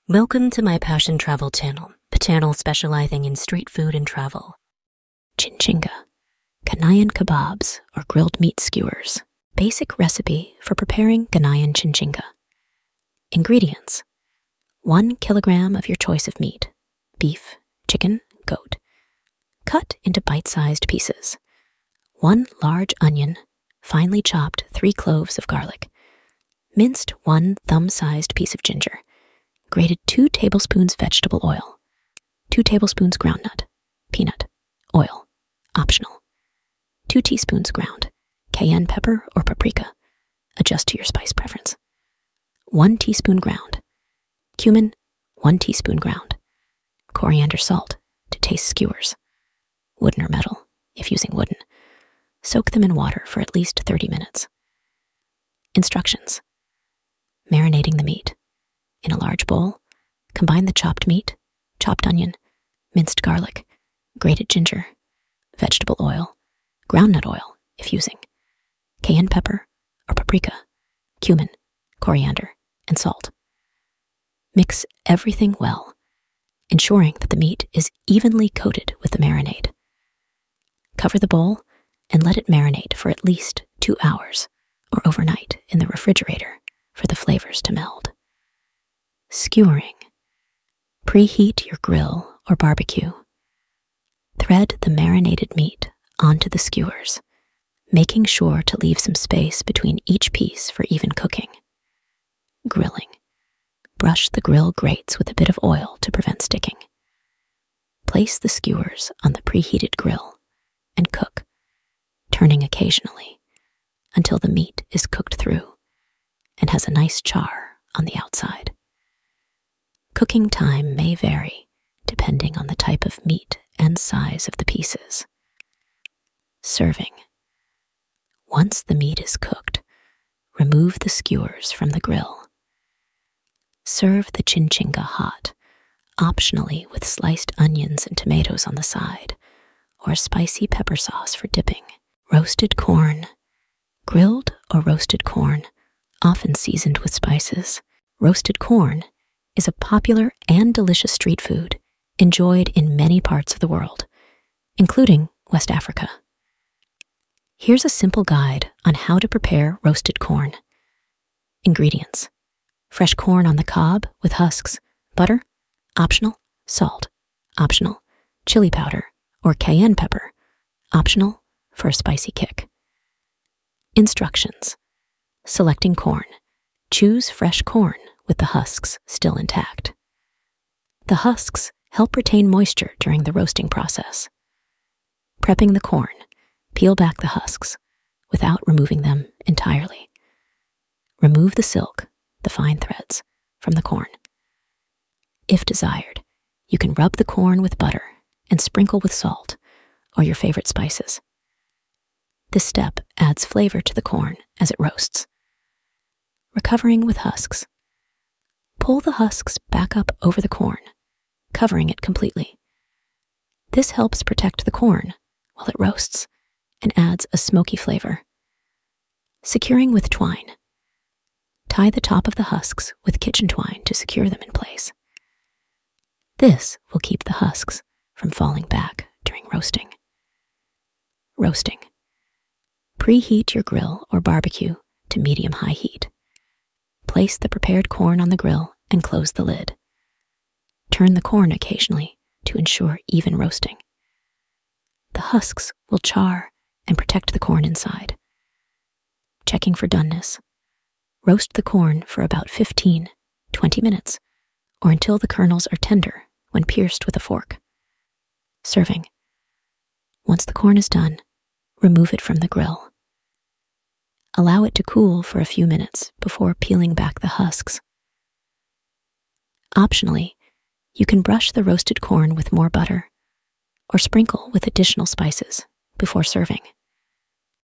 Welcome to my Passion Travel channel, the channel specializing in street food and travel. Chinchinga, Ghanaian kebabs or grilled meat skewers. Basic recipe for preparing Ghanaian chinchinga. Ingredients: 1 kilogram of your choice of meat, beef, chicken, goat. Cut into bite-sized pieces. 1 large onion, finely chopped 3 cloves of garlic. Minced 1 thumb-sized piece of ginger. Grated 2 tablespoons vegetable oil. 2 tablespoons groundnut, peanut, oil, optional. 2 teaspoons ground, cayenne pepper or paprika, adjust to your spice preference. 1 teaspoon ground, cumin, 1 teaspoon ground, coriander salt to taste skewers, wooden or metal if using wooden. Soak them in water for at least 30 minutes. Instructions: marinating the meat. In a large bowl, combine the chopped meat, chopped onion, minced garlic, grated ginger, vegetable oil, groundnut oil if using, cayenne pepper or paprika, cumin, coriander, and salt. Mix everything well, ensuring that the meat is evenly coated with the marinade. Cover the bowl and let it marinate for at least 2 hours or overnight in the refrigerator for the flavors to meld. Skewering. Preheat your grill or barbecue. Thread the marinated meat onto the skewers, making sure to leave some space between each piece for even cooking. Grilling. Brush the grill grates with a bit of oil to prevent sticking. Place the skewers on the preheated grill and cook, turning occasionally until the meat is cooked through and has a nice char on the outside. Cooking time may vary depending on the type of meat and size of the pieces. Serving. Once the meat is cooked, remove the skewers from the grill. Serve the chinchinga hot, optionally with sliced onions and tomatoes on the side, or spicy pepper sauce for dipping. Roasted corn. Grilled or roasted corn, often seasoned with spices. Roasted corn is a popular and delicious street food enjoyed in many parts of the world, including West Africa. Here's a simple guide on how to prepare roasted corn. Ingredients: fresh corn on the cob with husks, butter, optional, salt, optional, chili powder or cayenne pepper, optional for a spicy kick. Instructions: selecting corn. Choose fresh corn with the husks still intact. The husks help retain moisture during the roasting process. Prepping the corn. Peel back the husks without removing them entirely. Remove the silk, the fine threads, from the corn. If desired, you can rub the corn with butter and sprinkle with salt or your favorite spices. This step adds flavor to the corn as it roasts. Recovering with husks. Pull the husks back up over the corn, covering it completely. This helps protect the corn while it roasts and adds a smoky flavor. Securing with twine. Tie the top of the husks with kitchen twine to secure them in place. This will keep the husks from falling back during roasting. Roasting. Preheat your grill or barbecue to medium-high heat. Place the prepared corn on the grill and close the lid. Turn the corn occasionally to ensure even roasting. The husks will char and protect the corn inside. Checking for doneness. Roast the corn for about 15-20 minutes or until the kernels are tender when pierced with a fork. Serving. Once the corn is done, remove it from the grill. Allow it to cool for a few minutes before peeling back the husks. Optionally, you can brush the roasted corn with more butter or sprinkle with additional spices before serving.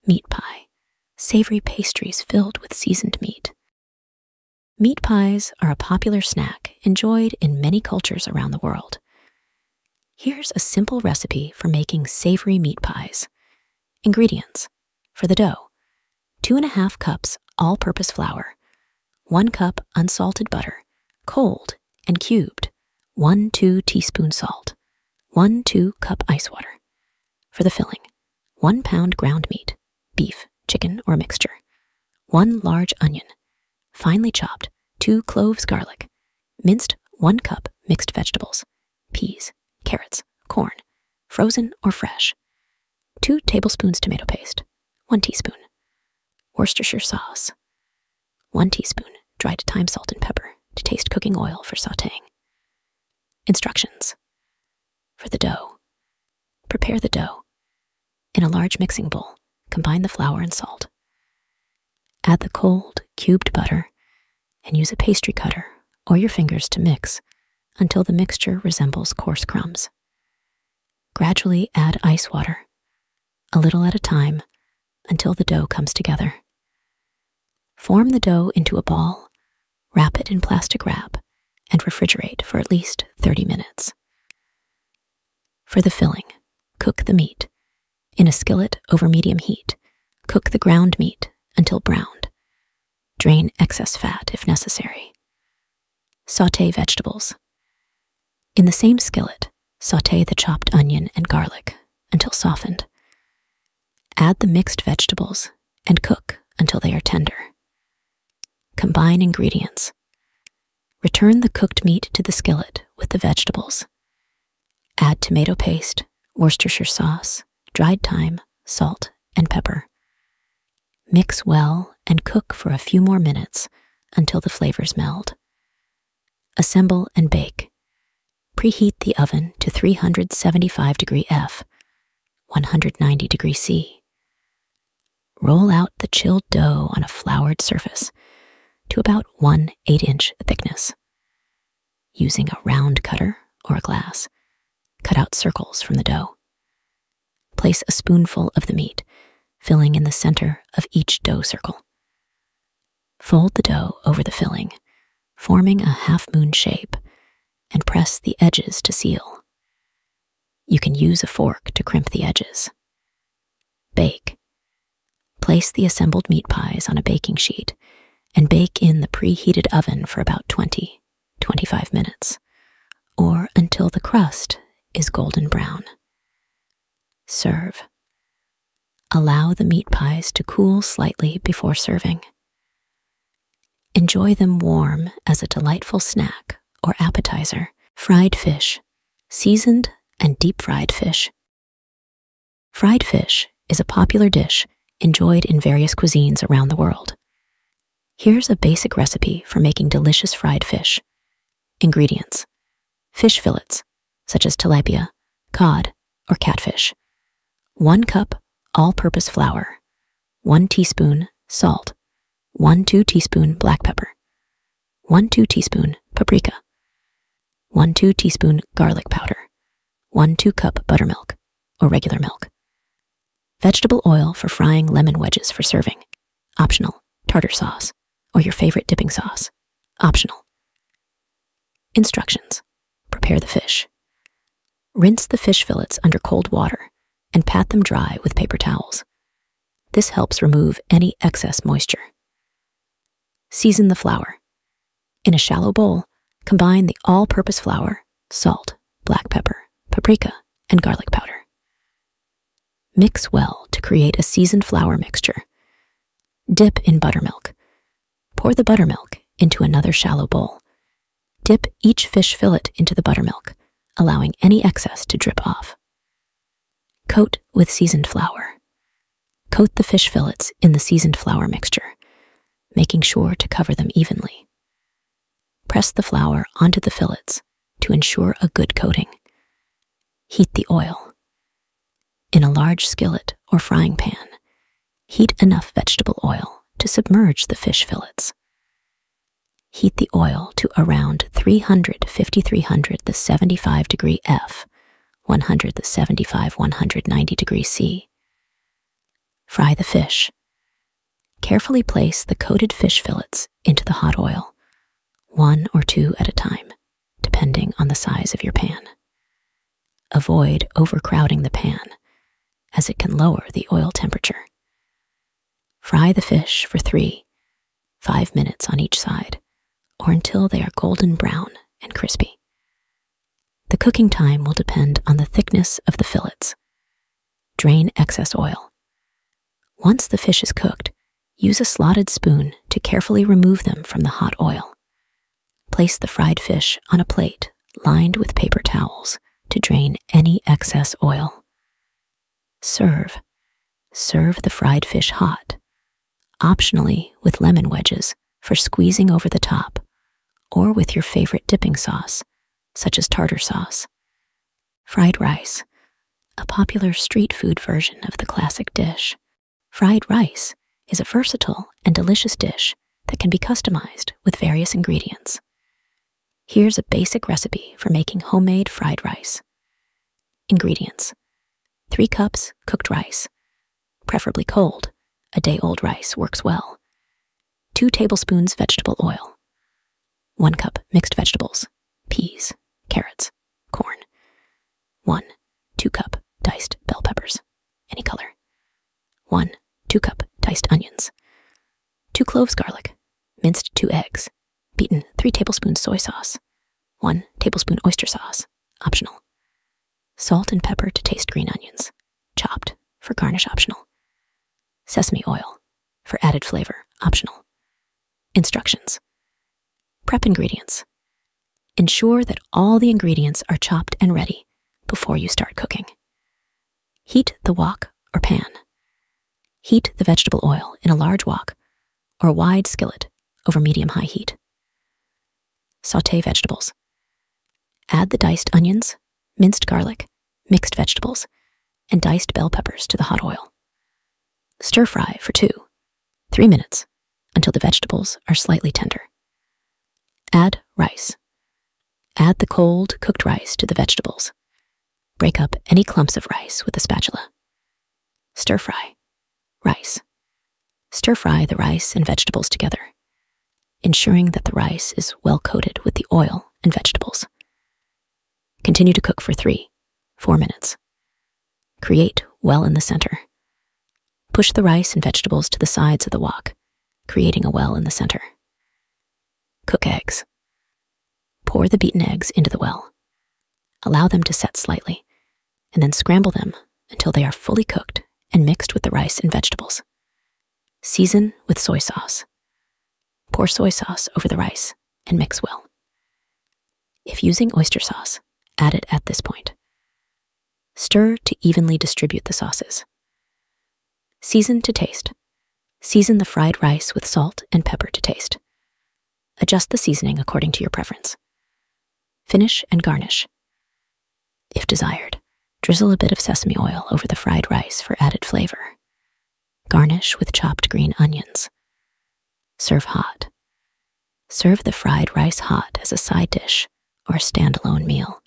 Meat pie, savory pastries filled with seasoned meat. Meat pies are a popular snack enjoyed in many cultures around the world. Here's a simple recipe for making savory meat pies. Ingredients: for the dough, 2½ cups all-purpose flour, 1 cup unsalted butter, cold and cubed, 1-2 teaspoon salt, 1-2 cup ice water. For the filling, 1 pound ground meat, beef, chicken, or mixture, 1 large onion, finely chopped, 2 cloves garlic, minced 1 cup mixed vegetables, peas, carrots, corn, frozen or fresh, 2 tablespoons tomato paste, 1 teaspoon, Worcestershire sauce, 1 teaspoon dried thyme, salt, and pepper to taste cooking oil for sautéing. Instructions. For the dough. Prepare the dough. In a large mixing bowl, combine the flour and salt. Add the cold, cubed butter and use a pastry cutter or your fingers to mix until the mixture resembles coarse crumbs. Gradually add ice water, a little at a time, until the dough comes together. Form the dough into a ball, wrap it in plastic wrap, and refrigerate for at least 30 minutes. For the filling, cook the meat. In a skillet over medium heat, cook the ground meat until browned. Drain excess fat if necessary. Sauté vegetables. In the same skillet, sauté the chopped onion and garlic until softened. Add the mixed vegetables and cook until they are tender. Combine ingredients. Return the cooked meat to the skillet with the vegetables. Add tomato paste, Worcestershire sauce, dried thyme, salt, and pepper. Mix well and cook for a few more minutes until the flavors meld. Assemble and bake. Preheat the oven to 375 degree F, 190 degree C. Roll out the chilled dough on a floured surface to about 1 8-inch thickness. Using a round cutter or a glass, cut out circles from the dough. Place a spoonful of the meat, filling in the center of each dough circle. Fold the dough over the filling, forming a half-moon shape, and press the edges to seal. You can use a fork to crimp the edges. Bake. Place the assembled meat pies on a baking sheet and bake in the preheated oven for about 20-25 minutes, or until the crust is golden brown. Serve. Allow the meat pies to cool slightly before serving. Enjoy them warm as a delightful snack or appetizer. Fried fish, seasoned and deep-fried fish. Fried fish is a popular dish enjoyed in various cuisines around the world. Here's a basic recipe for making delicious fried fish. Ingredients: fish fillets, such as tilapia, cod, or catfish. 1 cup all-purpose flour. 1 teaspoon salt. 1-2 teaspoon black pepper. 1-2 teaspoon paprika. 1-2 teaspoon garlic powder. 1-2 cup buttermilk, or regular milk. Vegetable oil for frying lemon wedges for serving. Optional. Tartar sauce, or your favorite dipping sauce. Optional. Instructions. Prepare the fish. Rinse the fish fillets under cold water and pat them dry with paper towels. This helps remove any excess moisture. Season the flour. In a shallow bowl, combine the all-purpose flour, salt, black pepper, paprika, and garlic powder. Mix well to create a seasoned flour mixture. Dip in buttermilk. Pour the buttermilk into another shallow bowl. Dip each fish fillet into the buttermilk, allowing any excess to drip off. Coat with seasoned flour. Coat the fish fillets in the seasoned flour mixture, making sure to cover them evenly. Press the flour onto the fillets to ensure a good coating. Heat the oil. In a large skillet or frying pan, heat enough vegetable oil to submerge the fish fillets. Heat the oil to around 350-375 degree F, 175-190 degree C. Fry the fish. Carefully place the coated fish fillets into the hot oil, 1 or 2 at a time, depending on the size of your pan. Avoid overcrowding the pan, as it can lower the oil temperature. Fry the fish for 3-5 minutes on each side, or until they are golden brown and crispy. The cooking time will depend on the thickness of the fillets. Drain excess oil. Once the fish is cooked, use a slotted spoon to carefully remove them from the hot oil. Place the fried fish on a plate lined with paper towels to drain any excess oil. Serve. Serve the fried fish hot, optionally with lemon wedges for squeezing over the top, or with your favorite dipping sauce, such as tartar sauce. Fried rice, a popular street food version of the classic dish. Fried rice is a versatile and delicious dish that can be customized with various ingredients. Here's a basic recipe for making homemade fried rice. Ingredients: 3 cups cooked rice, preferably cold. A day-old rice works well. 2 tablespoons vegetable oil. 1 cup mixed vegetables, peas, carrots, corn. 2 cup diced bell peppers, any color. 2 cup diced onions. 2 cloves garlic, minced 2 eggs, beaten 3 tablespoons soy sauce. 1 tablespoon oyster sauce, optional. Salt and pepper to taste green onions, chopped, for garnish optional. Sesame oil, for added flavor, optional. Instructions. Prep ingredients. Ensure that all the ingredients are chopped and ready before you start cooking. Heat the wok or pan. Heat the vegetable oil in a large wok or wide skillet over medium-high heat. Sauté vegetables. Add the diced onions, minced garlic, mixed vegetables, and diced bell peppers to the hot oil. Stir fry for 2-3 minutes until the vegetables are slightly tender. Add rice. Add the cold, cooked rice to the vegetables. Break up any clumps of rice with a spatula. Stir fry. Rice. Stir fry the rice and vegetables together, ensuring that the rice is well coated with the oil and vegetables. Continue to cook for 3-4 minutes. Create well in the center. Push the rice and vegetables to the sides of the wok, creating a well in the center. Cook eggs. Pour the beaten eggs into the well. Allow them to set slightly, and then scramble them until they are fully cooked and mixed with the rice and vegetables. Season with soy sauce. Pour soy sauce over the rice and mix well. If using oyster sauce, add it at this point. Stir to evenly distribute the sauces. Season to taste. Season the fried rice with salt and pepper to taste. Adjust the seasoning according to your preference. Finish and garnish. If desired, drizzle a bit of sesame oil over the fried rice for added flavor. Garnish with chopped green onions. Serve hot. Serve the fried rice hot as a side dish or a standalone meal.